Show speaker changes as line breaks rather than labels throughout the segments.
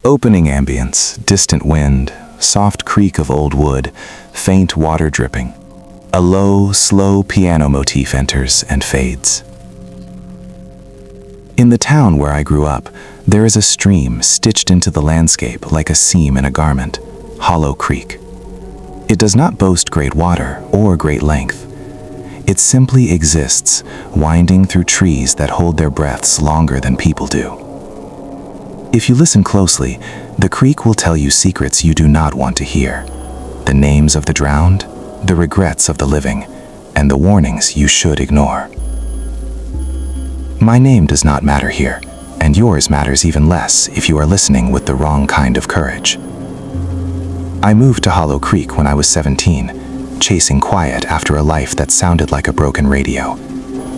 Opening ambience, distant wind, soft creak of old wood, faint water dripping. A low, slow piano motif enters and fades. In the town where I grew up, there is a stream stitched into the landscape like a seam in a garment, Hollow Creek. It does not boast great water or great length. It simply exists, winding through trees that hold their breaths longer than people do. If you listen closely, the creek will tell you secrets you do not want to hear. The names of the drowned, the regrets of the living, and the warnings you should ignore. My name does not matter here, and yours matters even less if you are listening with the wrong kind of courage. I moved to Hollow Creek when I was 17, chasing quiet after a life that sounded like a broken radio.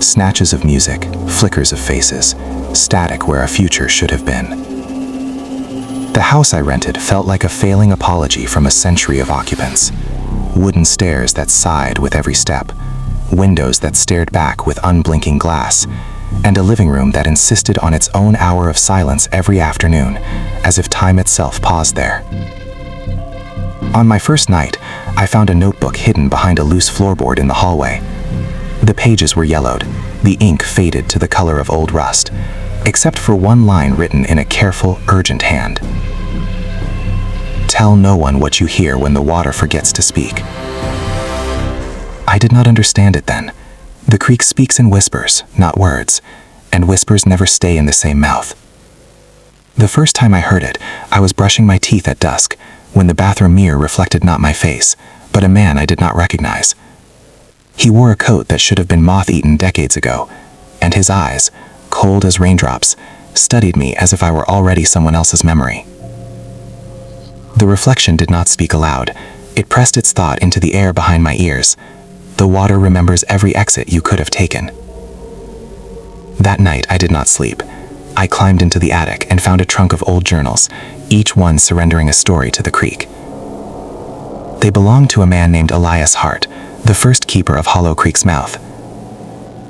Snatches of music, flickers of faces, static where a future should have been. The house I rented felt like a failing apology from a century of occupants. Wooden stairs that sighed with every step, windows that stared back with unblinking glass, and a living room that insisted on its own hour of silence every afternoon, as if time itself paused there. On my first night, I found a notebook hidden behind a loose floorboard in the hallway. The pages were yellowed, the ink faded to the color of old rust, except for one line written in a careful, urgent hand. Tell no one what you hear when the water forgets to speak. I did not understand it then. The creek speaks in whispers, not words, and whispers never stay in the same mouth. The first time I heard it, I was brushing my teeth at dusk, when the bathroom mirror reflected not my face, but a man I did not recognize. He wore a coat that should have been moth-eaten decades ago, and his eyes, cold as raindrops, studied me as if I were already someone else's memory. The reflection did not speak aloud. It pressed its thought into the air behind my ears. The water remembers every exit you could have taken. That night I did not sleep. I climbed into the attic and found a trunk of old journals, each one surrendering a story to the creek. They belonged to a man named Elias Hart, the first keeper of Hollow Creek's mouth.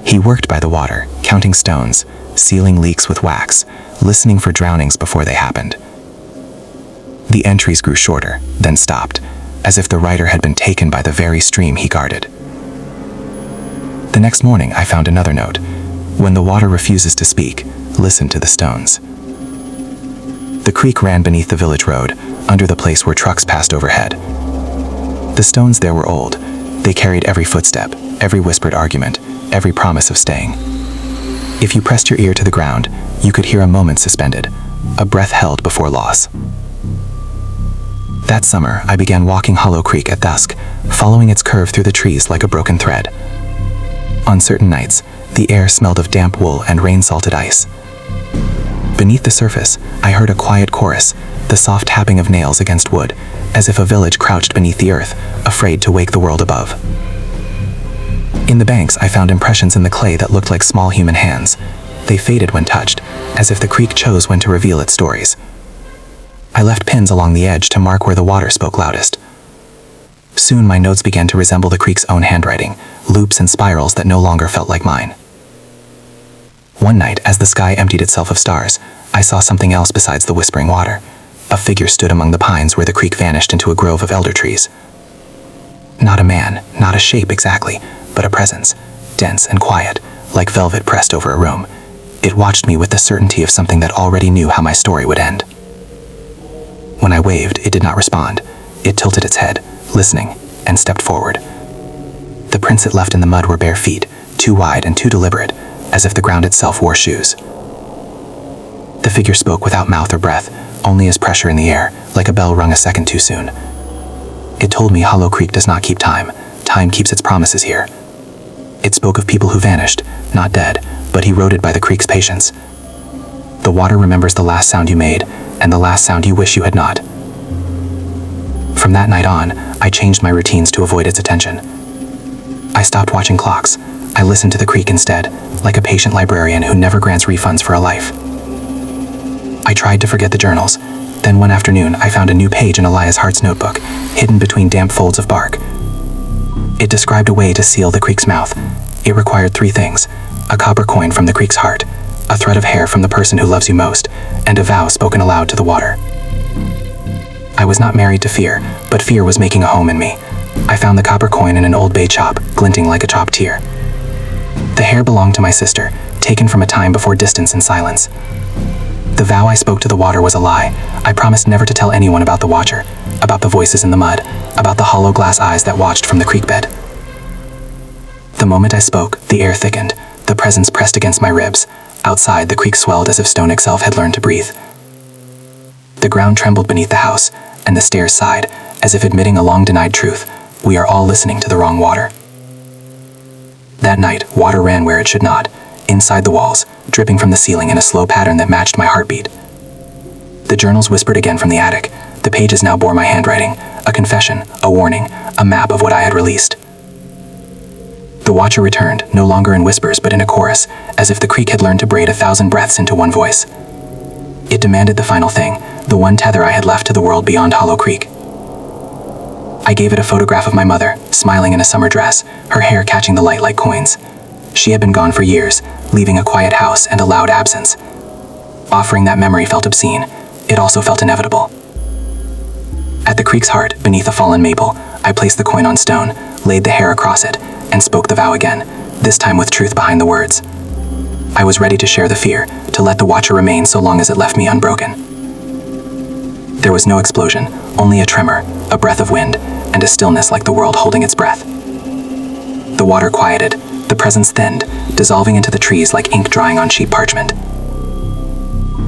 He worked by the water, counting stones, sealing leaks with wax, listening for drownings before they happened. The entries grew shorter, then stopped, as if the writer had been taken by the very stream he guarded. The next morning I found another note. When the water refuses to speak, listen to the stones. The creek ran beneath the village road, under the place where trucks passed overhead. The stones there were old. They carried every footstep, every whispered argument, every promise of staying. If you pressed your ear to the ground, you could hear a moment suspended, a breath held before loss. That summer, I began walking Hollow Creek at dusk, following its curve through the trees like a broken thread. On certain nights, the air smelled of damp wool and rain-salted ice. Beneath the surface, I heard a quiet chorus, the soft tapping of nails against wood, as if a village crouched beneath the earth, afraid to wake the world above. In the banks, I found impressions in the clay that looked like small human hands. They faded when touched, as if the creek chose when to reveal its stories. I left pins along the edge to mark where the water spoke loudest. Soon my notes began to resemble the creek's own handwriting, loops and spirals that no longer felt like mine. One night, as the sky emptied itself of stars, I saw something else besides the whispering water. A figure stood among the pines where the creek vanished into a grove of elder trees. Not a man, not a shape exactly, but a presence, dense and quiet, like velvet pressed over a room. It watched me with the certainty of something that already knew how my story would end. When I waved, it did not respond. It tilted its head, listening, and stepped forward. The prints it left in the mud were bare feet, too wide and too deliberate, as if the ground itself wore shoes. The figure spoke without mouth or breath, only as pressure in the air, like a bell rung a second too soon. It told me Hollow Creek does not keep time. Time keeps its promises here. It spoke of people who vanished, not dead, but eroded by the creek's patience. The water remembers the last sound you made, and the last sound you wish you had not. From that night on, I changed my routines to avoid its attention. I stopped watching clocks. I listened to the creek instead, like a patient librarian who never grants refunds for a life. I tried to forget the journals. Then one afternoon, I found a new page in Elias Hart's notebook, hidden between damp folds of bark. It described a way to seal the creek's mouth. It required 3 things: a copper coin from the creek's heart, a thread of hair from the person who loves you most, and a vow spoken aloud to the water. I was not married to fear, but fear was making a home in me. I found the copper coin in an old bay chop, glinting like a chopped tear. The hair belonged to my sister, taken from a time before distance and silence. The vow I spoke to the water was a lie. I promised never to tell anyone about the Watcher, about the voices in the mud, about the hollow glass eyes that watched from the creek bed. The moment I spoke, the air thickened, the presence pressed against my ribs. Outside, the creek swelled as if stone itself had learned to breathe. The ground trembled beneath the house, and the stairs sighed, as if admitting a long-denied truth. We are all listening to the wrong water. That night, water ran where it should not, inside the walls, dripping from the ceiling in a slow pattern that matched my heartbeat. The journals whispered again from the attic. The pages now bore my handwriting, a confession, a warning, a map of what I had released. The Watcher returned, no longer in whispers but in a chorus, as if the creek had learned to braid 1,000 breaths into one voice. It demanded the final thing, the one tether I had left to the world beyond Hollow Creek. I gave it a photograph of my mother, smiling in a summer dress, her hair catching the light like coins. She had been gone for years, leaving a quiet house and a loud absence. Offering that memory felt obscene. It also felt inevitable. At the creek's heart, beneath a fallen maple, I placed the coin on stone, laid the hair across it, and spoke the vow again, this time with truth behind the words. I was ready to share the fear, to let the Watcher remain so long as it left me unbroken. There was no explosion, only a tremor, a breath of wind, and a stillness like the world holding its breath. The water quieted, the presence thinned, dissolving into the trees like ink drying on cheap parchment.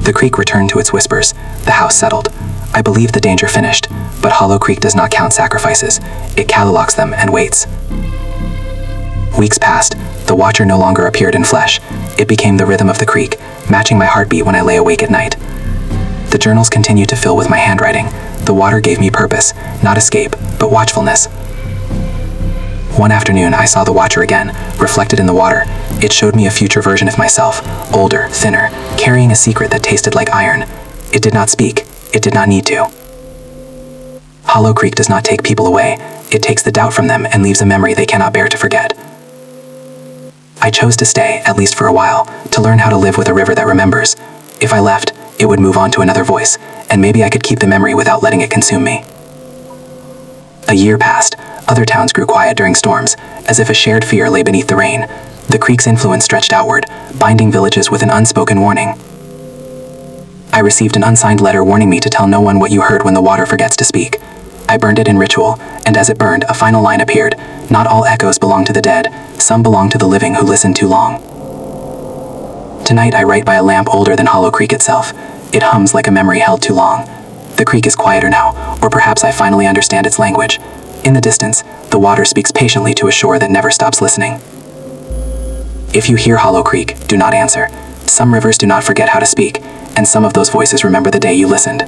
The creek returned to its whispers, the house settled. I believed the danger finished, but Hollow Creek does not count sacrifices. It catalogues them and waits. Weeks passed. The Watcher no longer appeared in flesh. It became the rhythm of the creek, matching my heartbeat when I lay awake at night. The journals continued to fill with my handwriting. The water gave me purpose, not escape, but watchfulness. One afternoon, I saw the Watcher again, reflected in the water. It showed me a future version of myself, older, thinner, carrying a secret that tasted like iron. It did not speak. It did not need to. Hollow Creek does not take people away. It takes the doubt from them and leaves a memory they cannot bear to forget. I chose to stay, at least for a while, to learn how to live with a river that remembers. If I left, it would move on to another voice, and maybe I could keep the memory without letting it consume me. A year passed. Other towns grew quiet during storms, as if a shared fear lay beneath the rain. The creek's influence stretched outward, binding villages with an unspoken warning. I received an unsigned letter warning me to tell no one what you heard when the water forgets to speak. I burned it in ritual, and as it burned, a final line appeared. Not all echoes belong to the dead. Some belong to the living who listened too long. Tonight I write by a lamp older than Hollow Creek itself. It hums like a memory held too long. The creek is quieter now, or perhaps I finally understand its language. In the distance, the water speaks patiently to a shore that never stops listening. If you hear Hollow Creek, do not answer. Some rivers do not forget how to speak, and some of those voices remember the day you listened.